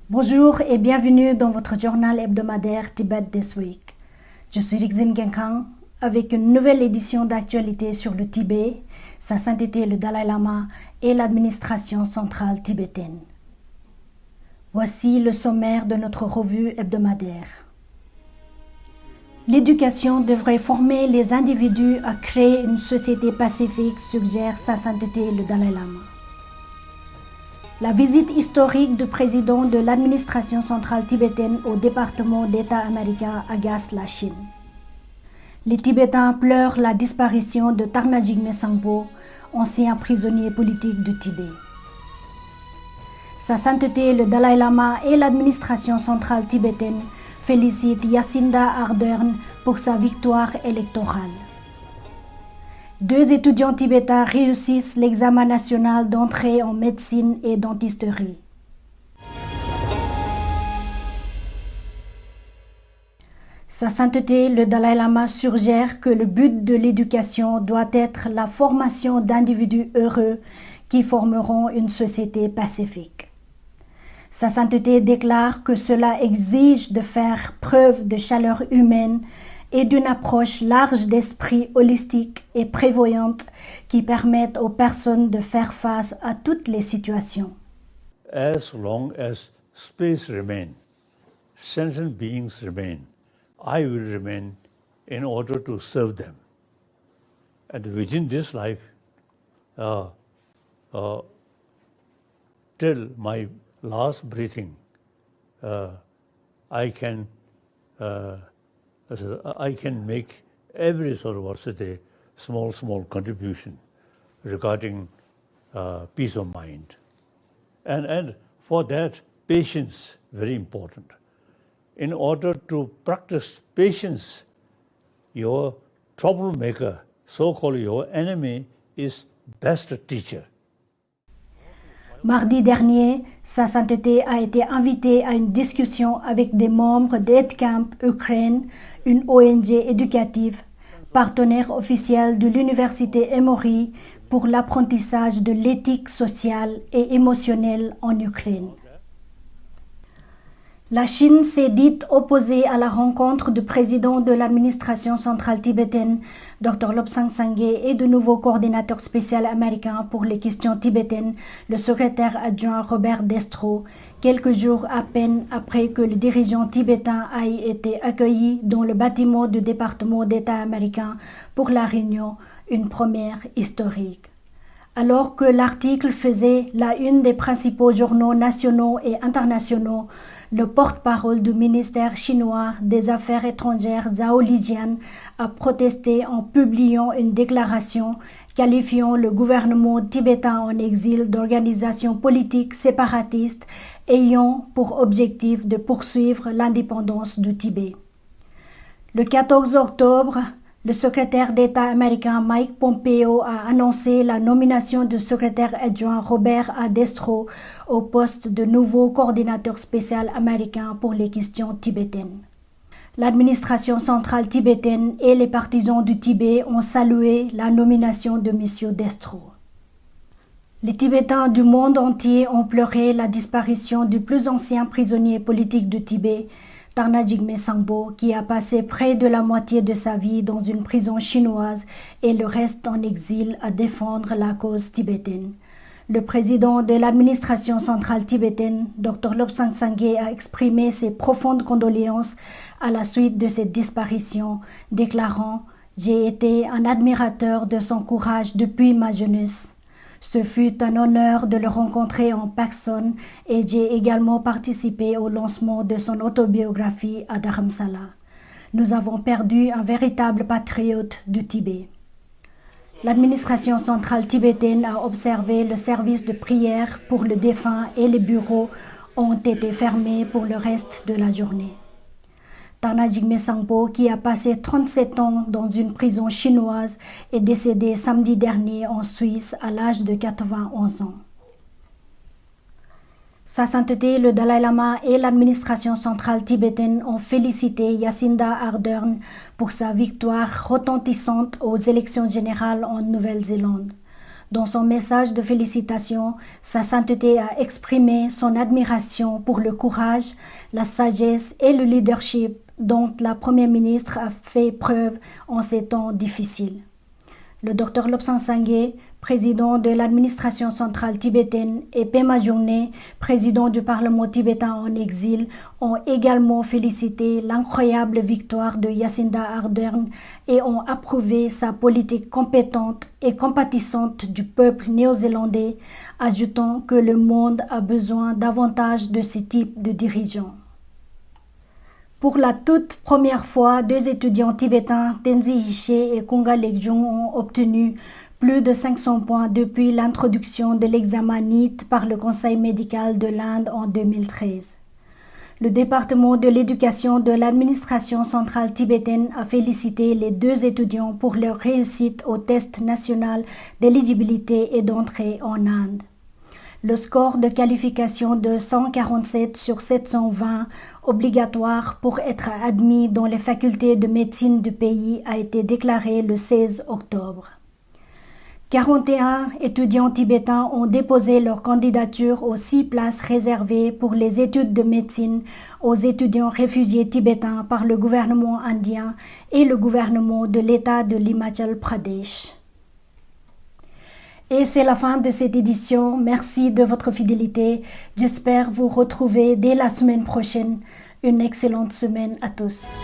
Bonjour et bienvenue dans votre journal hebdomadaire Tibet This Week. Je suis Rixin Genkang avec une nouvelle édition d'actualité sur le Tibet, sa sainteté le Dalai Lama et l'administration centrale tibétaine. Voici le sommaire de notre revue hebdomadaire. L'éducation devrait former les individus à créer une société pacifique, suggère sa sainteté le Dalai Lama. La visite historique du président de l'administration centrale tibétaine au département d'État américain agace la Chine. Les Tibétains pleurent la disparition de Tarna Jigme Sangpo, ancien prisonnier politique du Tibet. Sa sainteté le Dalai Lama et l'administration centrale tibétaine félicitent Jacinda Ardern pour sa victoire électorale. 2 étudiants tibétains réussissent l'examen national d'entrée en médecine et dentisterie. Sa sainteté le Dalai Lama suggère que le but de l'éducation doit être la formation d'individus heureux qui formeront une société pacifique. Sa sainteté déclare que cela exige de faire preuve de chaleur humaine et d'une approche large d'esprit holistique et prévoyante qui permettent aux personnes de faire face à toutes les situations. As long as space remains, sentient beings remain, I will remain in order to serve them. And within this life, till my last breathing, I can make every sort of small contribution regarding peace of mind. And for that, patience, very important. In order to practice patience, your troublemaker, so-called your enemy, is best teacher. Mardi dernier, Sa Sainteté a été invité à une discussion avec des membres d'EdCamp Ukraine, une ONG éducative, partenaire officiel de l'Université Emory pour l'apprentissage de l'éthique sociale et émotionnelle en Ukraine. La Chine s'est dite opposée à la rencontre du président de l'administration centrale tibétaine, Dr Lobsang Sangye, et du nouveau coordinateur spécial américain pour les questions tibétaines, le secrétaire adjoint Robert Destro, quelques jours à peine après que le dirigeant tibétain ait été accueilli dans le bâtiment du département d'État américain pour la réunion, une première historique. Alors que l'article faisait la une des principaux journaux nationaux et internationaux, le porte-parole du ministère chinois des Affaires étrangères Zhao Lijian a protesté en publiant une déclaration qualifiant le gouvernement tibétain en exil d'organisation politique séparatiste ayant pour objectif de poursuivre l'indépendance du Tibet. Le 14 octobre, le secrétaire d'État américain Mike Pompeo a annoncé la nomination du secrétaire adjoint Robert A. Destro au poste de nouveau coordinateur spécial américain pour les questions tibétaines. L'administration centrale tibétaine et les partisans du Tibet ont salué la nomination de M. Destro. Les Tibétains du monde entier ont pleuré la disparition du plus ancien prisonnier politique du Tibet, Tarna Jigme Sangpo, qui a passé près de la moitié de sa vie dans une prison chinoise et le reste en exil à défendre la cause tibétaine. Le président de l'administration centrale tibétaine, Dr Lobsang Sangye, a exprimé ses profondes condoléances à la suite de cette disparition, déclarant « J'ai été un admirateur de son courage depuis ma jeunesse. Ce fut un honneur de le rencontrer en personne et j'ai également participé au lancement de son autobiographie à Dharamsala. Nous avons perdu un véritable patriote du Tibet. » L'administration centrale tibétaine a observé le service de prière pour le défunt et les bureaux ont été fermés pour le reste de la journée. Tarna Jigme Sangpo, qui a passé 37 ans dans une prison chinoise, est décédé samedi dernier en Suisse à l'âge de 91 ans. Sa sainteté le Dalai Lama et l'administration centrale tibétaine ont félicité Jacinda Ardern pour sa victoire retentissante aux élections générales en Nouvelle-Zélande. Dans son message de félicitations, Sa Sainteté a exprimé son admiration pour le courage, la sagesse et le leadership dont la Première ministre a fait preuve en ces temps difficiles. Le Dr Lobsang Sangay, président de l'administration centrale tibétaine, et Pema Jungné, président du Parlement tibétain en exil, ont également félicité l'incroyable victoire de Jacinda Ardern et ont approuvé sa politique compétente et compatissante du peuple néo-zélandais, ajoutant que le monde a besoin davantage de ce type de dirigeants. Pour la toute première fois, 2 étudiants tibétains, Tenzi Hiché et Kunga Lekjung, ont obtenu plus de 500 points depuis l'introduction de l'examen NEET par le Conseil médical de l'Inde en 2013. Le département de l'éducation de l'administration centrale tibétaine a félicité les 2 étudiants pour leur réussite au test national d'éligibilité et d'entrée en Inde. Le score de qualification de 147 sur 720, obligatoire pour être admis dans les facultés de médecine du pays, a été déclaré le 16 octobre. 41 étudiants tibétains ont déposé leur candidature aux 6 places réservées pour les études de médecine aux étudiants réfugiés tibétains par le gouvernement indien et le gouvernement de l'État de l'Himachal Pradesh. Et c'est la fin de cette édition. Merci de votre fidélité. J'espère vous retrouver dès la semaine prochaine. Une excellente semaine à tous.